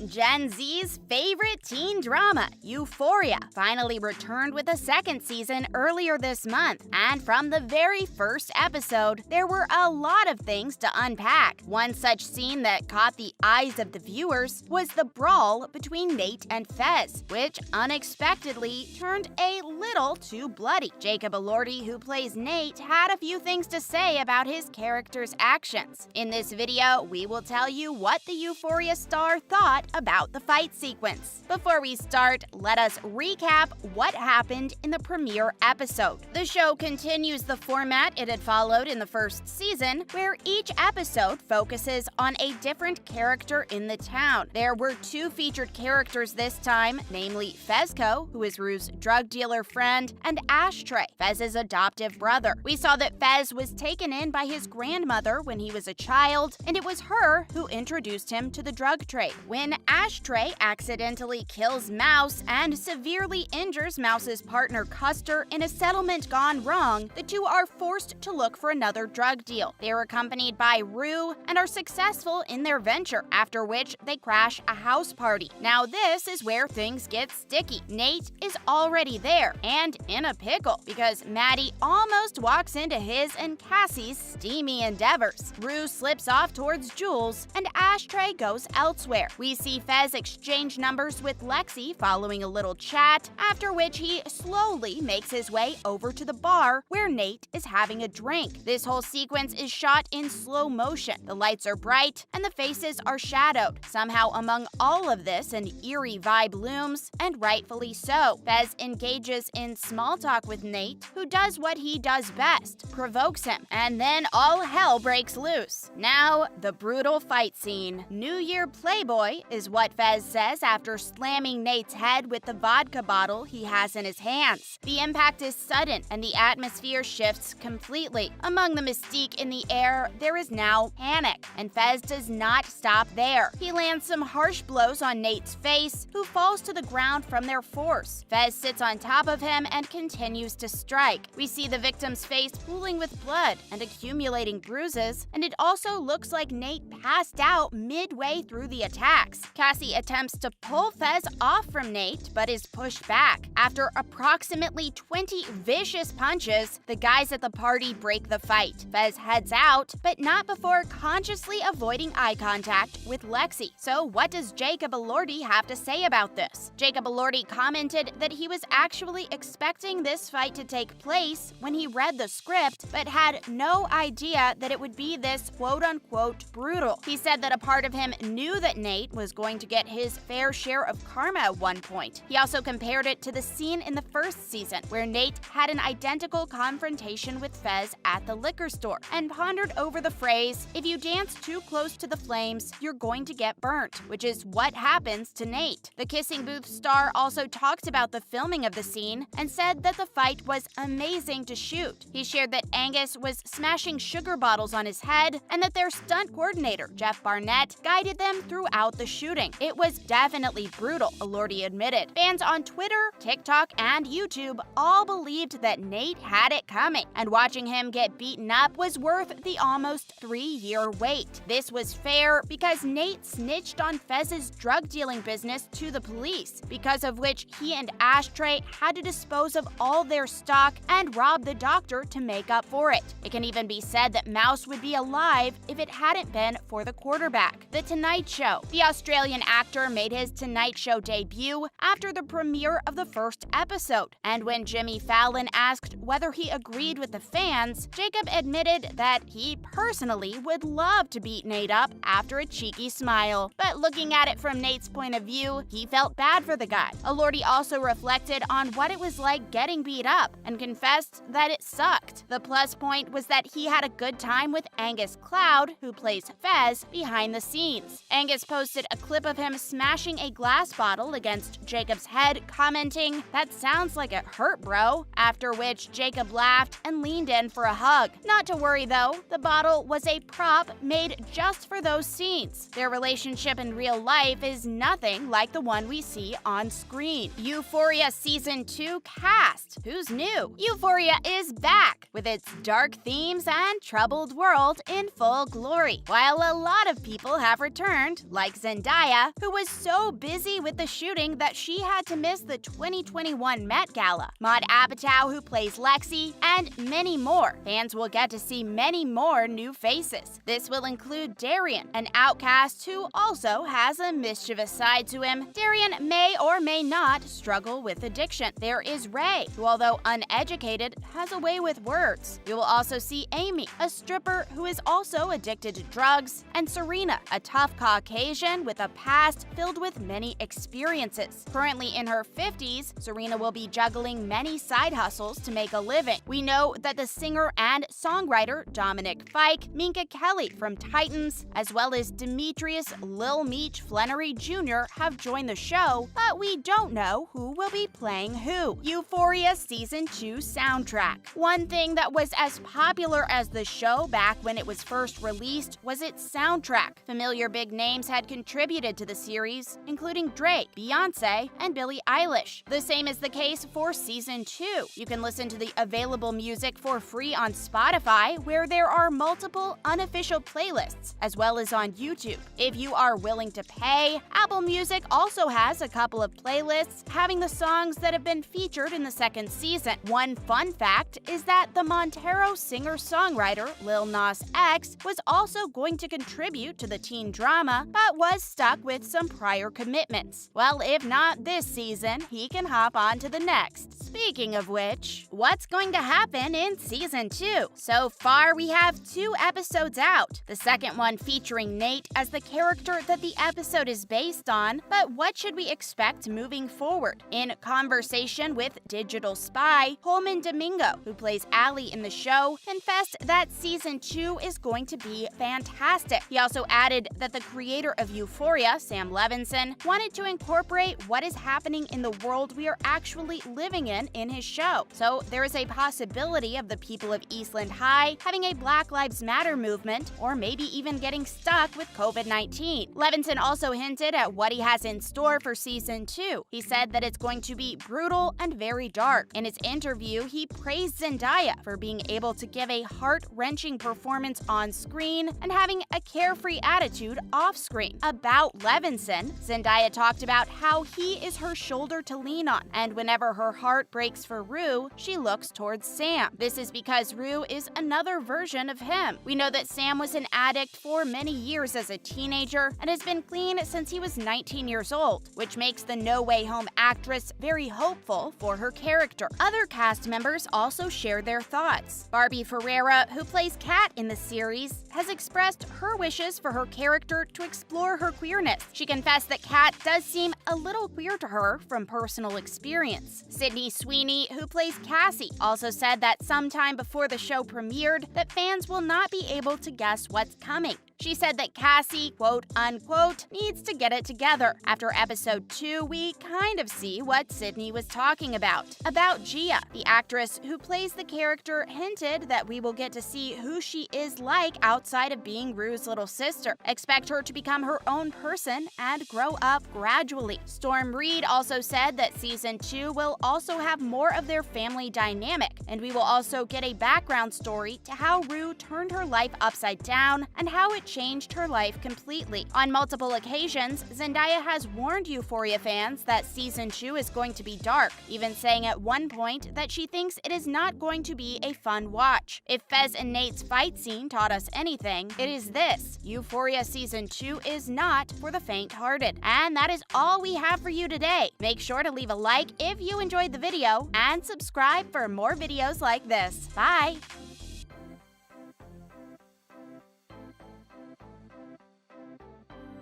Gen Z's favorite teen drama, Euphoria, finally returned with a second season earlier this month. And from the very first episode, there were a lot of things to unpack. One such scene that caught the eyes of the viewers was the brawl between Nate and Fez, which unexpectedly turned a little too bloody. Jacob Elordi, who plays Nate, had a few things to say about his character's actions. In this video, we will tell you what the Euphoria star thought about the fight sequence. Before we start, let us recap what happened in the premiere episode. The show continues the format it had followed in the first season, where each episode focuses on a different character in the town. There were two featured characters this time, namely Fezco, who is Rue's drug dealer friend, and Ashtray, Fez's adoptive brother. We saw that Fez was taken in by his grandmother when he was a child, and it was her who introduced him to the drug trade. When Ashtray accidentally kills Mouse and severely injures Mouse's partner Custer in a settlement gone wrong, the two are forced to look for another drug deal. They are accompanied by Rue and are successful in their venture, after which they crash a house party. Now this is where things get sticky. Nate is already there and in a pickle because Maddie almost walks into his and Cassie's steamy endeavors. Rue slips off towards Jules and Ashtray goes elsewhere. We see Fez exchange numbers with Lexi following a little chat, after which he slowly makes his way over to the bar where Nate is having a drink. This whole sequence is shot in slow motion. The lights are bright and the faces are shadowed. Somehow among all of this, an eerie vibe looms, and rightfully so. Fez engages in small talk with Nate, who does what he does best, provokes him, and then all hell breaks loose. Now, the brutal fight scene. New Year Playboy is what Fez says after slamming Nate's head with the vodka bottle he has in his hands. The impact is sudden and the atmosphere shifts completely. Among the mystique in the air, there is now panic, and Fez does not stop there. He lands some harsh blows on Nate's face, who falls to the ground from their force. Fez sits on top of him and continues to strike. We see the victim's face pooling with blood and accumulating bruises, and it also looks like Nate passed out midway through the attacks. Cassie attempts to pull Fez off from Nate, but is pushed back. After approximately 20 vicious punches, the guys at the party break the fight. Fez heads out, but not before consciously avoiding eye contact with Lexi. So what does Jacob Elordi have to say about this? Jacob Elordi commented that he was actually expecting this fight to take place when he read the script, but had no idea that it would be this quote-unquote brutal. He said that a part of him knew that Nate was going to get his fair share of karma at one point. He also compared it to the scene in the first season, where Nate had an identical confrontation with Fez at the liquor store, and pondered over the phrase, "If you dance too close to the flames, you're going to get burnt," which is what happens to Nate. The Kissing Booth star also talked about the filming of the scene and said that the fight was amazing to shoot. He shared that Angus was smashing sugar bottles on his head and that their stunt coordinator, Jeff Barnett, guided them throughout the shooting. It was definitely brutal, Elordi admitted. Fans on Twitter, TikTok, and YouTube all believed that Nate had it coming, and watching him get beaten up was worth the almost 3-year wait. This was fair because Nate snitched on Fez's drug dealing business to the police, because of which he and Ashtray had to dispose of all their stock and rob the doctor to make up for it. It can even be said that Mouse would be alive if it hadn't been for the quarterback. The Tonight Show. The Australian actor made his Tonight Show debut after the premiere of the first episode, and when Jimmy Fallon asked whether he agreed with the fans, Jacob admitted that he personally would love to beat Nate up after a cheeky smile. But looking at it from Nate's point of view, he felt bad for the guy. Elordi also reflected on what it was like getting beat up and confessed that it sucked. The plus point was that he had a good time with Angus Cloud, who plays Fez, behind the scenes. Angus posted a clip of him smashing a glass bottle against Jacob's head, commenting, "That sounds like it hurt, bro," after which Jacob laughed and leaned in for a hug. Not to worry though, the bottle was a prop made just for those scenes. Their relationship in real life is nothing like the one we see on screen. Euphoria Season 2 cast. Who's new? Euphoria is back with its dark themes and troubled world in full glory. While a lot of people have returned, like Zendaya, Zendaya, who was so busy with the shooting that she had to miss the 2021 Met Gala, Maude Apatow, who plays Lexi, and many more. Fans will get to see many more new faces. This will include Darian, an outcast who also has a mischievous side to him. Darian may or may not struggle with addiction. There is Ray, who although uneducated, has a way with words. You will also see Amy, a stripper who is also addicted to drugs, and Serena, a tough Caucasian with a past filled with many experiences. Currently in her 50s, Serena will be juggling many side hustles to make a living. We know that the singer and songwriter Dominic Fike, Minka Kelly from Titans, as well as Demetrius Lil Meech Flannery Jr. have joined the show, but we don't know who will be playing who. Euphoria Season 2 soundtrack. One thing that was as popular as the show back when it was first released was its soundtrack. Familiar big names had contributed to the series, including Drake, Beyonce, and Billie Eilish. The same is the case for Season 2. You can listen to the available music for free on Spotify, where there are multiple unofficial playlists, as well as on YouTube. If you are willing to pay, Apple Music also has a couple of playlists having the songs that have been featured in the second season. One fun fact is that the Montero singer-songwriter Lil Nas X was also going to contribute to the teen drama, but was stuck with some prior commitments. Well, if not this season, he can hop on to the next. Speaking of which, what's going to happen in Season 2? So far, we have 2 episodes out. The second one featuring Nate as the character that the episode is based on, but what should we expect moving forward? In conversation with Digital Spy, Holman Domingo, who plays Allie in the show, confessed that Season 2 is going to be fantastic. He also added that the creator of Euphoria, Sam Levinson, wanted to incorporate what is happening in the world we are actually living in his show. So there is a possibility of the people of Eastland High having a Black Lives Matter movement, or maybe even getting stuck with COVID-19. Levinson also hinted at what he has in store for Season 2. He said that it's going to be brutal and very dark. In his interview, he praised Zendaya for being able to give a heart-wrenching performance on screen and having a carefree attitude off-screen. About Levinson, Zendaya talked about how he is her shoulder to lean on, and whenever her heart breaks for Rue, she looks towards Sam. This is because Rue is another version of him. We know that Sam was an addict for many years as a teenager and has been clean since he was 19 years old, which makes the No Way Home actress very hopeful for her character. Other cast members also share their thoughts. Barbie Ferreira, who plays Kat in the series, has expressed her wishes for her character to explore her queerness. She confessed that Kat does seem a little queer to her from personal experience. Sydney Sweeney, who plays Cassie, also said that sometime before the show premiered that fans will not be able to guess what's coming. She said that Cassie, quote unquote, needs to get it together. After episode 2, we kind of see what Sydney was talking about. About Gia, the actress who plays the character, hinted that we will get to see who she is like outside of being Rue's little sister. Expect her to become her own person and grow up gradually. Storm Reed also said that Season 2 will also have more of their family dynamic, and we will also get a background story to how Rue turned her life upside down and how it changed her life completely. On multiple occasions, Zendaya has warned Euphoria fans that Season 2 is going to be dark, even saying at one point that she thinks it is not going to be a fun watch. If Fez and Nate's fight scene taught us anything, it is this: Euphoria Season 2 is not for the faint-hearted. And that is all we have for you today. Make sure to leave a like if you enjoyed the video and subscribe for more videos like this. Bye!